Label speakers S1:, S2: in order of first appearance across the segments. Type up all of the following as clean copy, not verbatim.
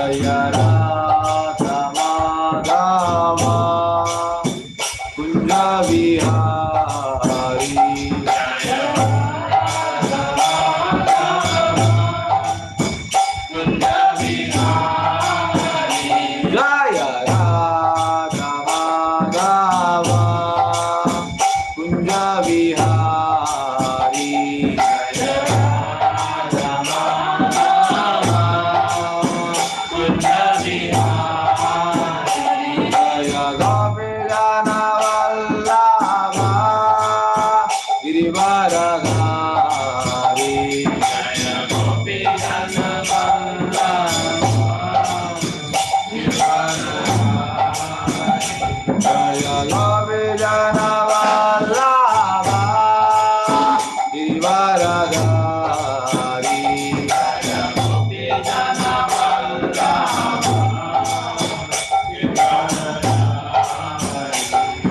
S1: Jaya Radha Madhava Kunja Vihari Jaya Radha Kunja Vihari Jaya Radha Madhava Kunja Vihari Jaya Radha Madhava Kunja Vihari Jaya Gopijana Vallabha Girivaradhari Jaya Gopijana Vallabha Girivaradhari Jaya Gopijana Vallabha Girivaradhari Jaya Gopijana Vallabha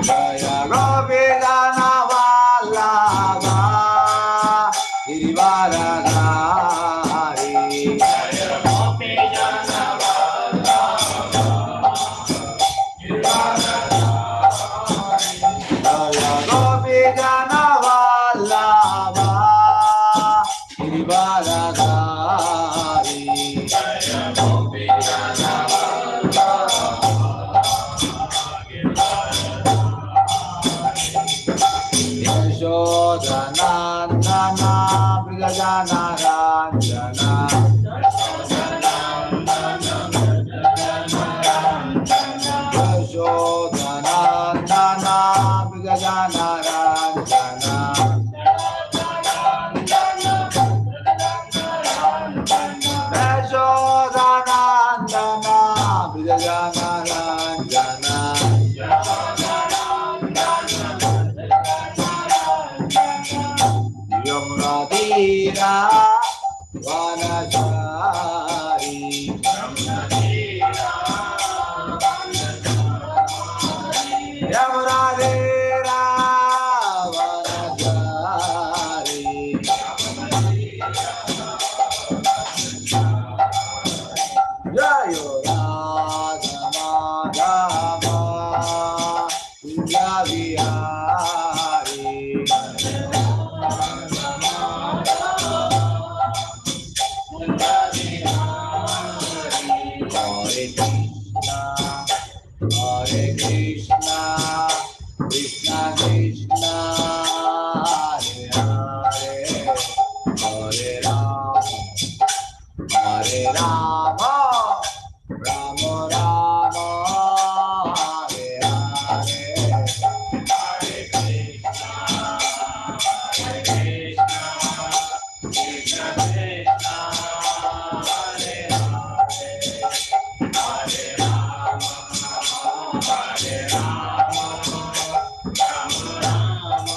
S1: Jaya Gopijana Vallabha Girivaradhari Jaya Gopijana Vallabha Girivaradhari Jaya Gopijana Vallabha Girivaradhari Jaya Gopijana Yashodanandana Brigajana Ranjana Yashodanandana Brigajana Ranjana Yashodanandana Brigajana Ranjana Yamunadira Vanachari Yamunadira Vanachari Jayo Radha Madhava Kunja Vihari Hare Krishna, Krishna Krishna, Hare Hare, Hare Rama, Hare Rama, Rama Rama, Hare Hare, Hare Krishna, Hare Krishna, Krishna Krishna, Hare Hare, Hare Rama, Hare Rama, Rama Rama,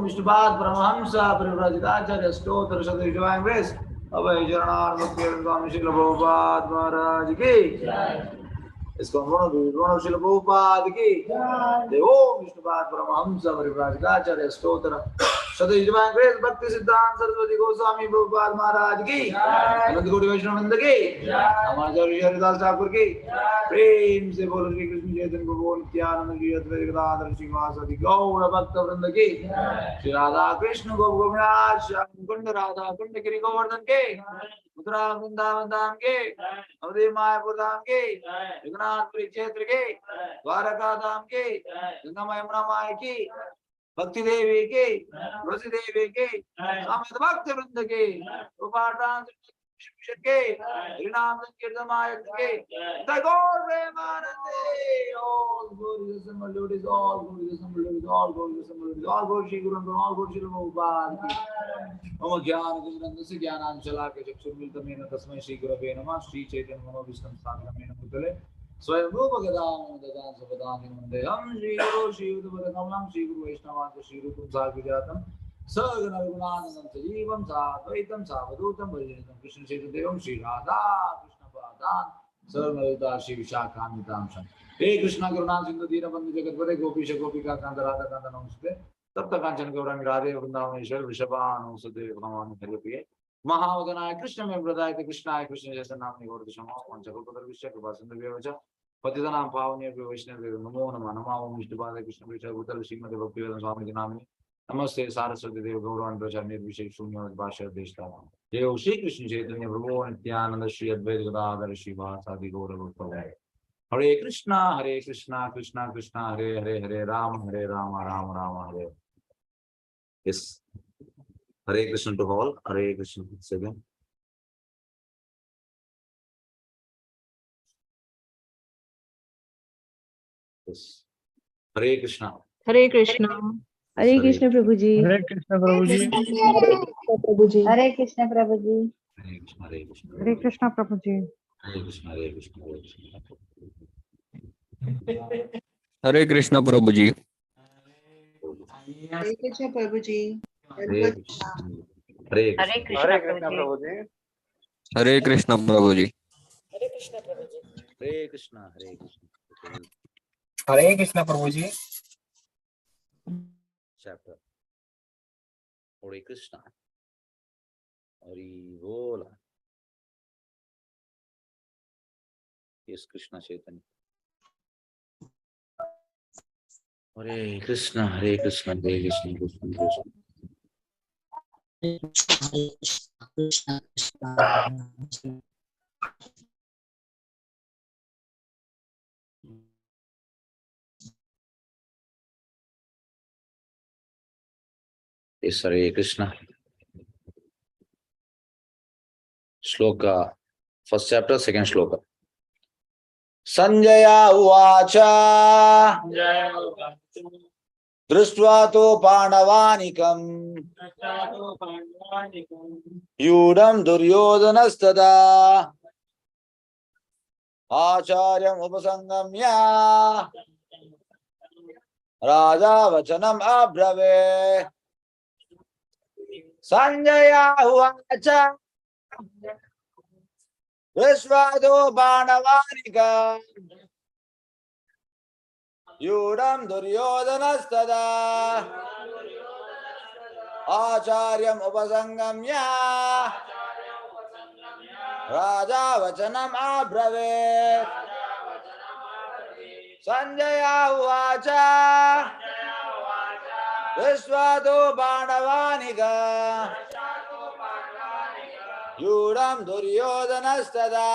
S1: Vishnupad Paramhans परिव्राजिताचार्य स्तोत्र सदृश divine grace अभय चरणारविंद स्वामी श्रील प्रभुपाद महाराज की ISKCON one Srila Prabhupada की जय। ओम विष्णुपाद परमहंस परिव्राजिताचार्य स्तोत्र सदृश divine grace भक्ति सिद्धांत सरस्वती गोस्वामी प्रभुपाद महाराज की अनंत कोटि वैष्णववृंद की हमारे हरिदास ठाकुर की प्रेम से बोल श्री कृष्ण चैतन्य प्रभु नित्यानंद की अद्वैत गदाधर श्रीवासदि गौर भक्त वृंद की श्री राधा कृष्ण गोपिनाथ श्याम कुंड राधा कुंड गिरि गोवर्धन के मथुरा वृंदावन धाम के नवदीप मायापुर धाम के जगन्नाथपुरी क्षेत्र के द्वारका धाम के गंगा यमुना माई की भक्ति देवी के तुलसी देवी के समेत भक्त वृंद के उपाटान के हरिनाम संकीर्तन आयत के the God Premanande all glory assembled Lord is all glory assembled Lord is all glory assembled Lord is all glory Shri Guru all glory Shri Prabhupada की ओम ज्ञान गुणरत्न से ज्ञानांशला के चक्षुर्मिलितमेन तस्मै श्री गुरवे नमः श्री चैतन्य मनोभीष्टं स्थापितमेन भूतले स्वयं रूप गदां ददां सपदां वन्देहं श्री गुरु श्री युतपदकमलं श्री गुरु वैष्णवांच श्री रूपं साग्रजातं सगुण रघुनाथं सजीवं साद्वैतं सावधूतं भजनितं कृष्ण चैतन्यं श्री राधा कृष्ण पादान् सर्वदा श्री विशाखान्वितां शं हे कृष्ण करुणा सिंधु दीनबंधु जगतपते गोपीश गोपिका कांत राधा कांत नमस्ते तप्त कांचन गौरांगी राधे वृंदावनेश्वर वृषभानुसुते भगवान हरिप्रिये महावदनाय कृष्ण में प्रदाय कृष्णाय कृष्ण जैसे नाम निगोर क्षमा पंचकोपदर्विश्य कृपा सिंधुभ्यो च पतितनां पावनेभ्यो वैष्णवेभ्यो नमो नमः नमो विष्णुपादाय कृष्ण विचार भूतल श्रीमद् भक्तिवेदांत स्वामी नामिने नमस्ते सारस्वती देव गौरांग प्रचार निर्विशेष शून्य भाष्य देशता जय श्री कृष्ण चैतन्य प्रभु नित्यानंद श्री अद्वैत गदाधर श्रीवासादि गौर भक्तगण हरे कृष्णा कृष्णा कृष्णा हरे हरे हरे राम राम राम हरे। Yes, Hare Krishna to all. Hare Krishna once again. Yes, Hare Krishna.
S2: Hare Krishna.
S3: Hare Krishna Prabhu ji.
S4: Hare Krishna Prabhu ji.
S3: Prabhu ji. Hare Krishna Prabhu ji.
S1: Hare Krishna, Hare Krishna.
S2: Hare Krishna Prabhu ji.
S1: Hare Krishna, Hare Krishna, Hare Krishna.
S4: Hare Krishna Prabhu ji.
S3: Hare Krishna Prabhu ji.
S1: Hare Krishna, Hare Krishna.
S2: Hare Krishna Prabhu ji.
S4: Hare Krishna Prabhu ji.
S2: Hare Krishna Prabhu ji.
S1: Hare Krishna, Hare Krishna.
S4: Hare Krishna Prabhu ji.
S1: Chapter. Hare Krishna. Hari Bol. Yes, Krishna Chaitanya. Hare Krishna, Hare Krishna, Hare Krishna, Krishna Krishna.
S3: Krishna
S1: Yes, Hare Krishna. Shloka, first chapter, second shloka. Sanjaya uvacha दृष्ट्वा तो पांडवानिकं यूढं दुर्योधनस्तदा आचार्यम् उपसंगम्य राजा वचनम् अब्रवीत्। संजय उवाच दृष्ट्वा तो पांडवानिकं यूढं दुर्योधनस्तदा आचार्यम् उपसंगम्य राजा वचनम् अब्रवीत्। संजय उवाच दृष्ट्वा तो पांडवानिकं यूढं दुर्योधनस्तदा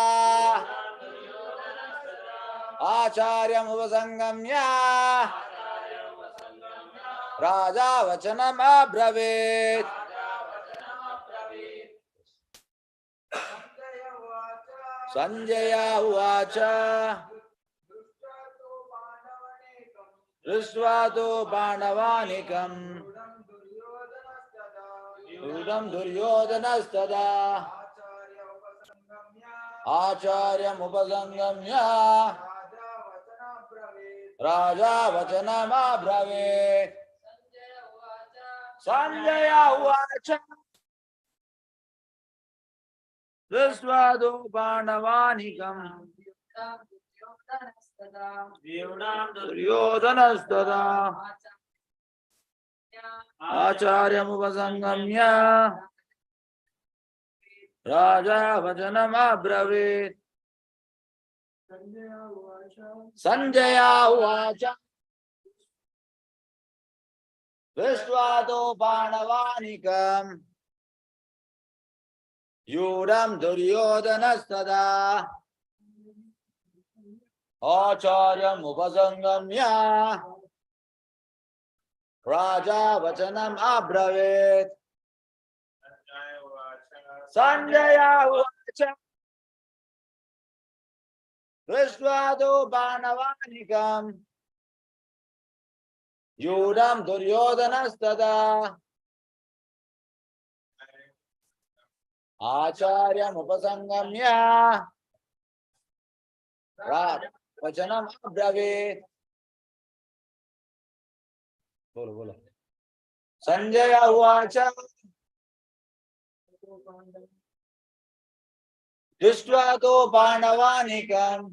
S1: आचार्यम् उपसंगम्य राजा वचनम् अब्रवीत्। संजय उवाच दृष्ट्वा तो पांडवानिकं यूढं दुर्योधनस्तदा आचार्यम् उपसंगम्य राजा वचनम् अब्रवीत्। Sanjaya Uvacha Dristvado Pandavanikam Duryodhanastada Acharyam Upasangamya Raja Vajanam Abravit Sanjaya Uvacha Dristvado Pandavanikam Yudam Duryodhanastada Acharyam Upasangamya Raja Vachanam Abravit Sanjaya Uvacha Dristvado Panavanikam Yudam Duryodhanastada Acharyam Upasangamya Raja Vachanam Abravit. Bolo, bolo. Sanjaya Uvacha Dristvado Pandavanikam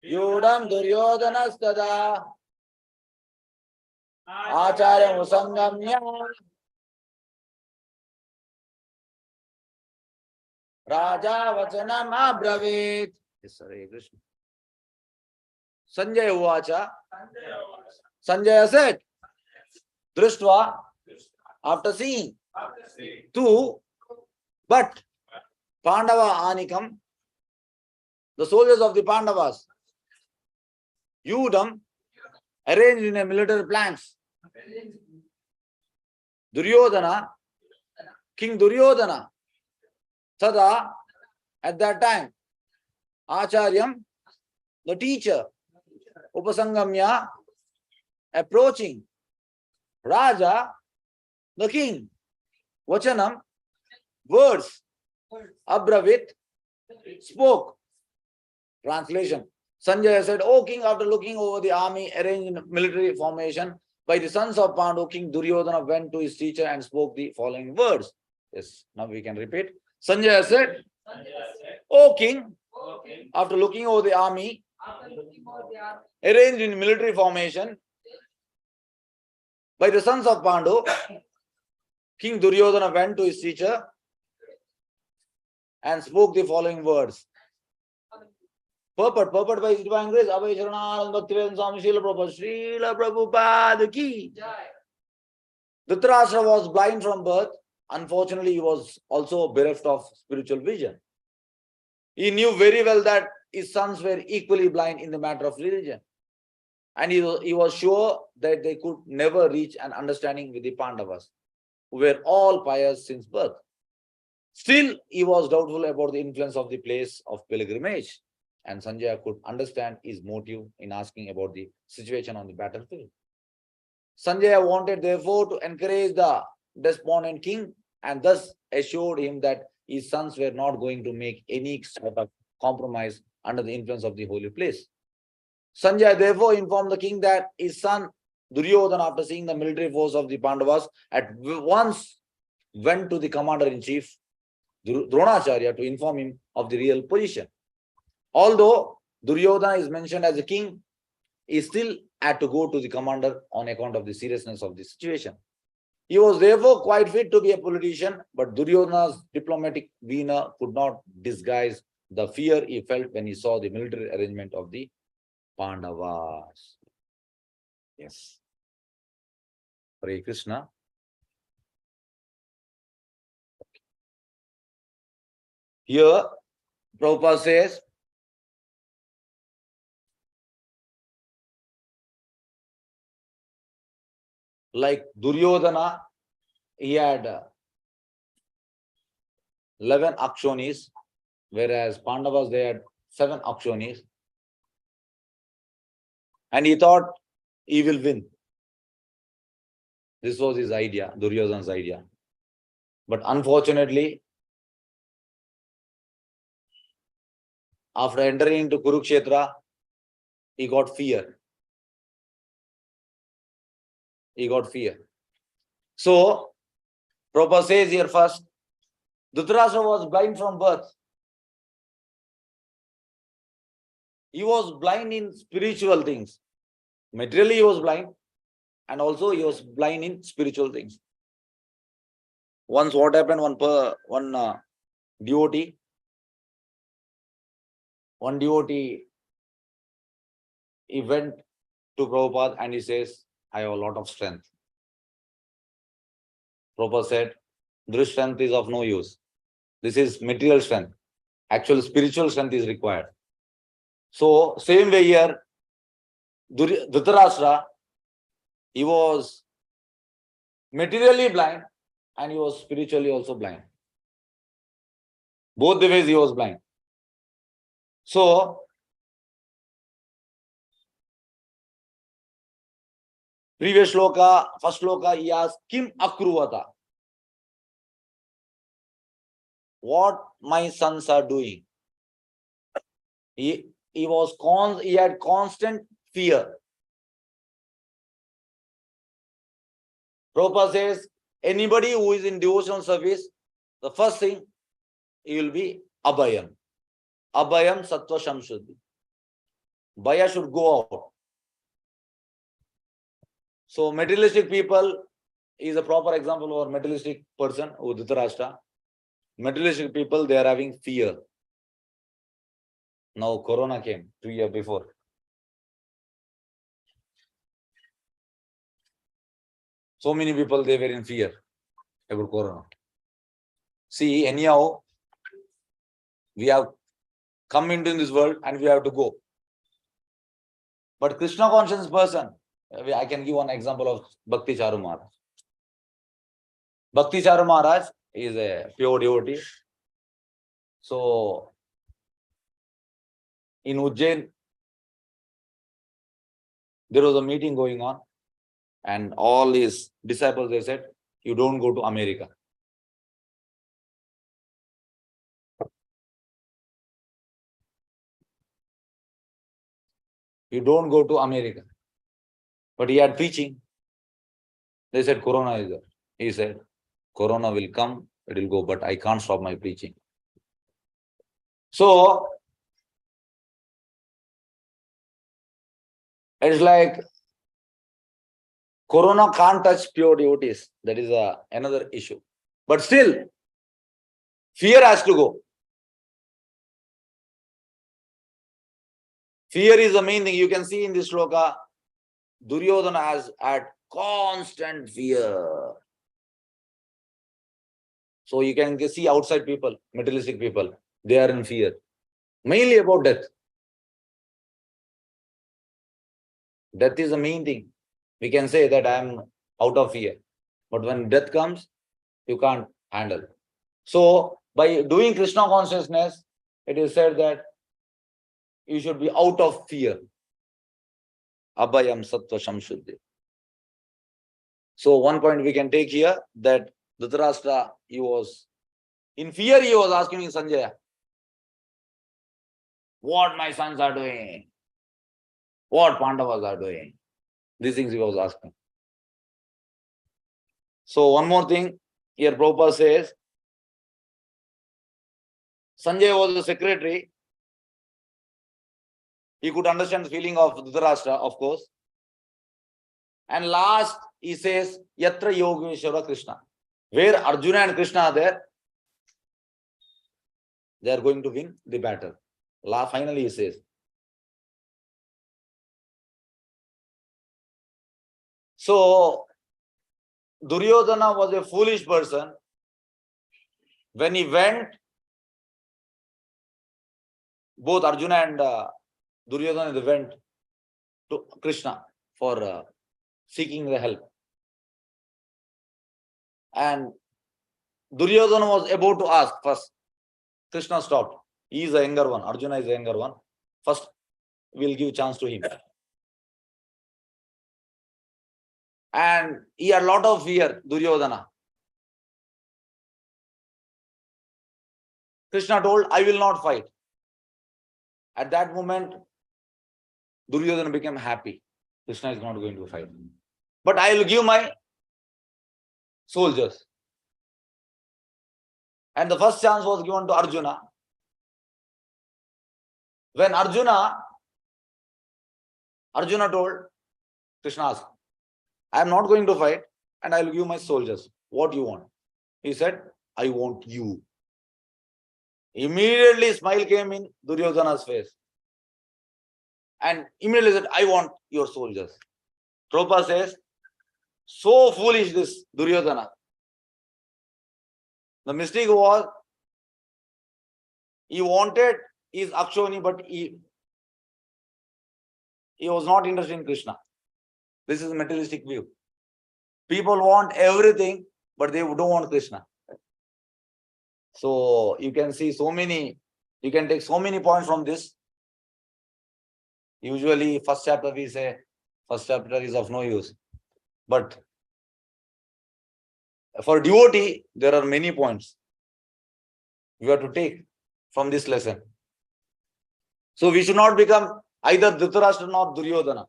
S1: Yudam Duryodhanastada Acharya Musangamya Raja Vachanam Abravit. Yes, Hare Krishna. Sanjaya Uvacha. Sanjaya said, Drishtva, after seeing, two, but Pandava Anikam, the soldiers of the Pandavas, Yudam, arranged in a military planks. Duryodhana, King Duryodhana, Tada, at that time, Acharyam, the teacher, Upasangamya, approaching, Raja, the king, Vachanam, words, Abravit, spoke. Translation. Sanjaya said, O king, after looking over the army arranged in military formation by the sons of Pandu, King Duryodhana went to his teacher and spoke the following words. Yes, now we can repeat. Sanjaya said, O king, after looking over the army arranged in military formation by the sons of Pandu, King Duryodhana went to his teacher and spoke the following words. Purport by His Divine Grace, Abhay Sharanam Bhaktivedanta Swami Srila Prabhupada ki. Dhritarashtra was blind from birth. Unfortunately, he was also bereft of spiritual vision. He knew very well that his sons were equally blind in the matter of religion. And he was sure that they could never reach an understanding with the Pandavas, who were all pious since birth. Still, he was doubtful about the influence of the place of pilgrimage. And Sanjaya could understand his motive in asking about the situation on the battlefield. Sanjaya wanted therefore to encourage the despondent king and thus assured him that his sons were not going to make any sort of compromise under the influence of the holy place. Sanjaya therefore informed the king that his son Duryodhana, after seeing the military force of the Pandavas, at once went to the commander-in-chief Dronacharya to inform him of the real position. Although Duryodhana is mentioned as a king, he still had to go to the commander on account of the seriousness of the situation. He was therefore quite fit to be a politician, but Duryodhana's diplomatic veneer could not disguise the fear he felt when he saw the military arrangement of the Pandavas. Yes. Hare Krishna. Here, Prabhupada says, like Duryodhana, he had 11 Akshonis, whereas Pandavas, they had 7 Akshonis. And he thought he will win. This was his idea, Duryodhana's idea. But unfortunately, after entering into Kurukshetra, he got fear. He got fear. So, Prabhupada says here first, Dhritarashtra was blind from birth. He was blind in spiritual things. Materially he was blind, and also he was blind in spiritual things. Once what happened, one devotee, he went to Prabhupada and he says, I have a lot of strength. Prabhupada said, this strength is of no use. This is material strength. Actual spiritual strength is required. So, same way here, Dhritarashtra, he was materially blind and he was spiritually also blind. Both the ways he was blind. So, previous shloka, first shloka, he asked, Kim akruvata? What my sons are doing? He had constant fear. Prabhupada says, anybody who is in devotional service, the first thing, he will be abhayam. Abhayam sattva shamshuddhi. Bhaya should go out. So materialistic people is a proper example of a materialistic person, Dhritarashtra. Materialistic people, they are having fear. Now Corona came 2 years before. So many people, they were in fear about Corona. See, anyhow, we have come into this world and we have to go. But Krishna conscious person, I can give one example of Bhakti Charu Maharaj. Bhakti Charu Maharaj is a pure devotee. So, in Ujjain, there was a meeting going on and all his disciples, they said, you don't go to America. You don't go to America. But he had preaching. They said, Corona is there. He said, Corona will come, it will go, but I can't stop my preaching. So, it's like Corona can't touch pure devotees. That is another issue. But still, fear has to go. Fear is the main thing. You can see in this shloka, Duryodhana has had constant fear. So you can see outside people, materialistic people, they are in fear. Mainly about death. Death is the main thing. We can say that I am out of fear. But when death comes, you can't handle. So by doing Krishna consciousness, it is said that you should be out of fear. Abhayam sattva shamshuddhi. So one point we can take here that Dhritarashtra, he was in fear, he was asking Sanjaya, what my sons are doing, what Pandavas are doing. These things he was asking. So one more thing, here Prabhupada says, Sanjaya was the secretary. He could understand the feeling of Dhritarashtra, of course. And last, he says, Yatra Yogeshwara Krishna. Where Arjuna and Krishna are there, they are going to win the battle. Finally, he says. So, Duryodhana was a foolish person. When he went, both Arjuna and Duryodhana, they went to Krishna for seeking the help. And Duryodhana was about to ask first. Krishna stopped. He is the younger one. Arjuna is the younger one. First, we'll give chance to him. And he had a lot of fear, Duryodhana. Krishna told, I will not fight. At that moment, Duryodhana became happy. Krishna is not going to fight. but I will give my soldiers. And the first chance was given to Arjuna. When Arjuna told, Krishna asked, I am not going to fight and I will give my soldiers. What do you want? He said, I want you. Immediately smile came in Duryodhana's face. And immediately said, I want your soldiers. Prabhupada says, so foolish this Duryodhana. The mistake was, he wanted his Akshoni, but he was not interested in Krishna. This is a materialistic view. People want everything, but they don't want Krishna. So you can see so many, you can take so many points from this. Usually first chapter we say, first chapter is of no use. But for devotee, there are many points you have to take from this lesson. So we should not become either Dhritarashtra nor Duryodhana.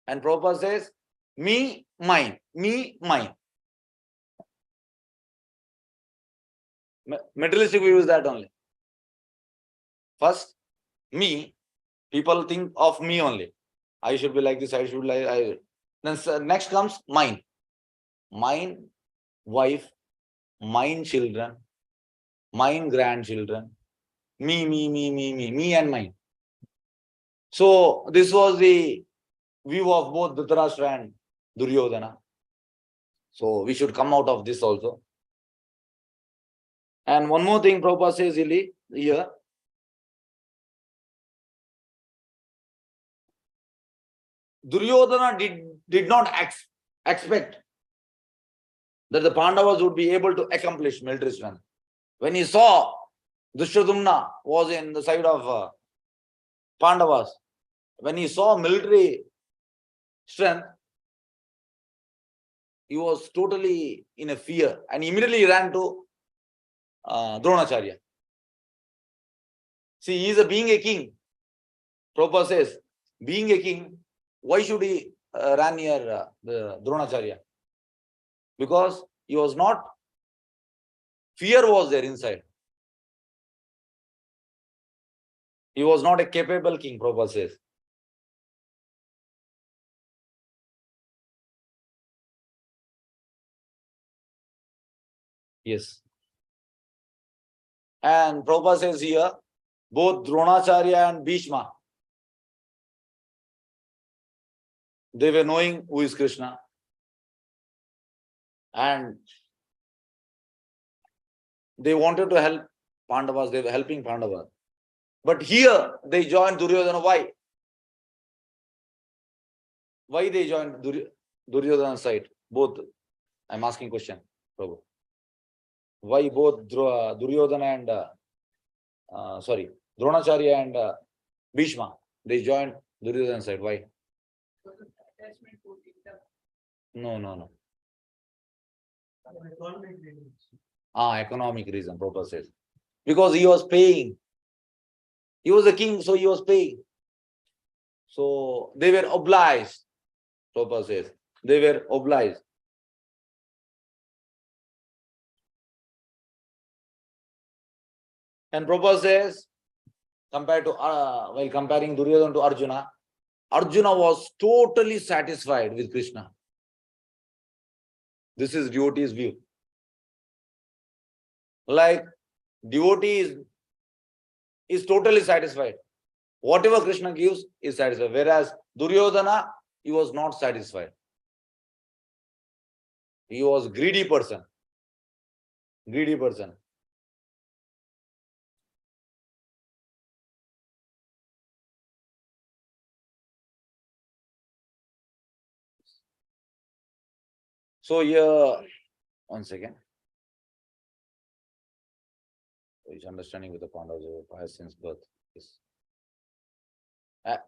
S1: And Prabhupada says, me, mine, me, mine. Materialistic view is that only. First, me, people think of me only. I should be like this, I should be like, then next comes mine. Mine wife, mine children, mine grandchildren, me and mine. So this was the view of both Dhritarashtra and Duryodhana. So we should come out of this also. And one more thing Prabhupada says here. Duryodhana did not expect that the Pandavas would be able to accomplish military strength. When he saw Dushyaddumna was in the side of Pandavas, when he saw military strength, he was totally in a fear and immediately ran to Dronacharya. See, he is being a king. Prabhupada says, being a king, why should he run near the Dronacharya? Because he was not, fear was there inside. He was not a capable king, Prabhupada says. Yes. And Prabhupada says here, both Dronacharya and Bhishma, they were knowing who is Krishna. And they wanted to help Pandavas, they were helping Pandavas. But here they joined Duryodhana. Why? Why they joined Duryodhana's side? Both. I'm asking question, Prabhu. Why both Duryodhana and Dronacharya and Bhishma, they joined Duryodhana's side? Why? No. Economic reason, Prabhupada says. Because he was paying. He was a king, so he was paying. So they were obliged, Prabhupada says. They were obliged. And Prabhupada says, while comparing Duryodhana to Arjuna, Arjuna was totally satisfied with Krishna. This is devotee's view. Like devotee is totally satisfied. Whatever Krishna gives is satisfied. Whereas Duryodhana, he was not satisfied. He was greedy person. Greedy person. So here, one second. His understanding with the Pandavas has since birth. Yes.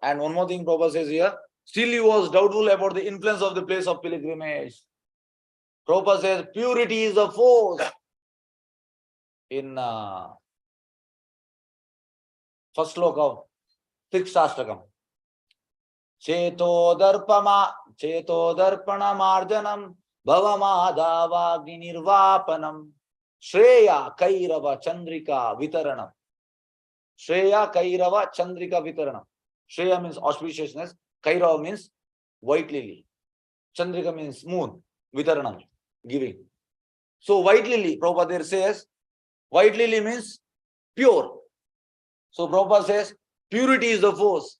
S1: And one more thing Prabhupada says here, still he was doubtful about the influence of the place of pilgrimage. Prabhupada says purity is a force. In first sloka of 6th Ashtakam. Chetodarpana marjanam bhavamādāvāgni nirvāpanam Shreya Kairava Chandrika Vitaranam. Shreya Kairava Chandrika Vitaranam. Shreya means auspiciousness. Kairava means white lily. Chandrika means moon. Vitaranam, giving. So white lily, Prabhupada there says, white lily means pure. So Prabhupada says, purity is the force.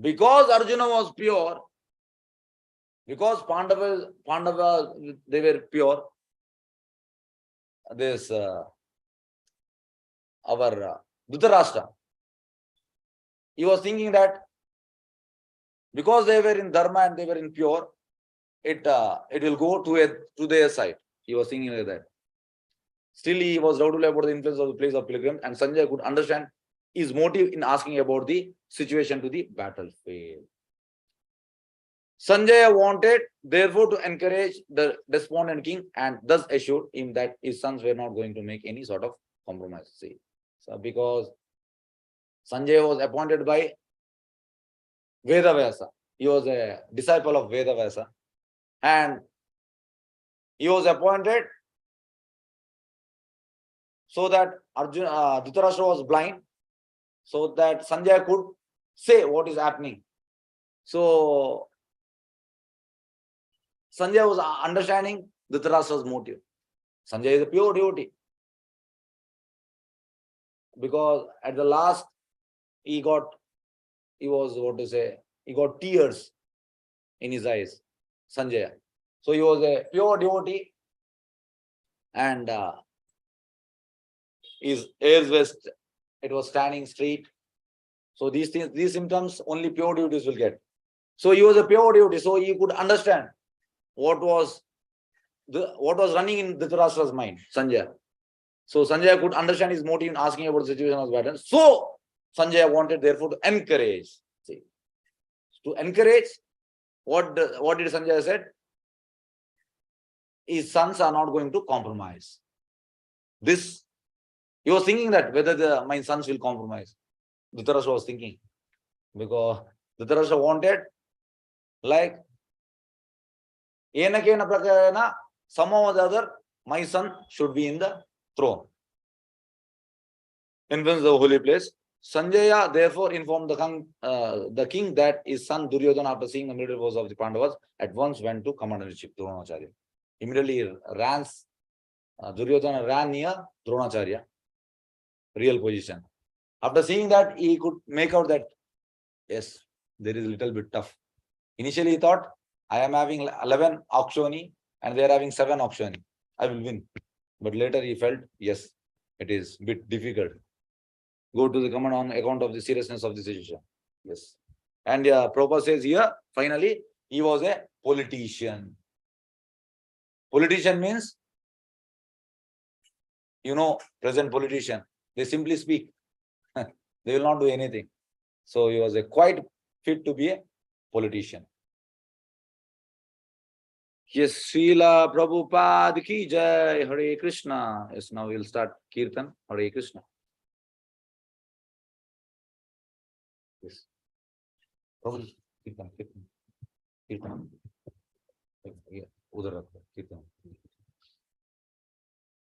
S1: Because Arjuna was pure, because Pandava, they were pure, this Dhritarashtra, he was thinking that because they were in dharma and they were in pure, it will go to their side. He was thinking like that. Still, he was doubtful about the influence of the place of pilgrim, and Sanjay could understand his motive in asking about the situation to the battlefield. Sanjay wanted, therefore, to encourage the despondent king and thus assured him that his sons were not going to make any sort of compromise. See, so because Sanjay was appointed by Vedavyasa, he was a disciple of Vedavyasa, and he was appointed so that Dhritarashtra was blind, so that Sanjay could say what is happening. So Sanjay was understanding Dhritarashtra's motive. Sanjay is a pure devotee. Because at the last, he got tears in his eyes, Sanjay. So he was a pure devotee, and his ears it was standing straight. So these symptoms only pure devotees will get. So he was a pure devotee, so he could understand what was running in Dhritarashtra's mind, Sanjay. So Sanjay could understand his motive in asking about the situation of battle. So Sanjay wanted therefore to encourage. See, to encourage, what did Sanjay said? His sons are not going to compromise. This, he was thinking that whether my sons will compromise. Dhritarashtra was thinking, because Dhritarashtra wanted, like, Enakena prakarana, somehow or the other, my son should be in the throne. Influence the holy place. Sanjaya therefore informed the king that his son Duryodhana, after seeing the military force of the Pandavas, at once went to commander-in-chief Dronacharya. Immediately Duryodhana ran near Dronacharya, real position. After seeing that, he could make out that, yes, there is a little bit tough. Initially, he thought, I am having 11 Akshoni and they are having 7 Akshoni. I will win. But later he felt, yes, it is a bit difficult. Go to the command on account of the seriousness of the situation. Yes. And Prabhupada says here, finally, he was a politician. Politician means, present politician. They simply speak. They will not do anything. So he was quite fit to be a politician. Yes, Srila Prabhupada ki jai, Hare Krishna. Yes, now we'll start Kirtan, Hare Krishna. Yes. Prabhupada, Kirtan. Yeah, Udar Kirtan.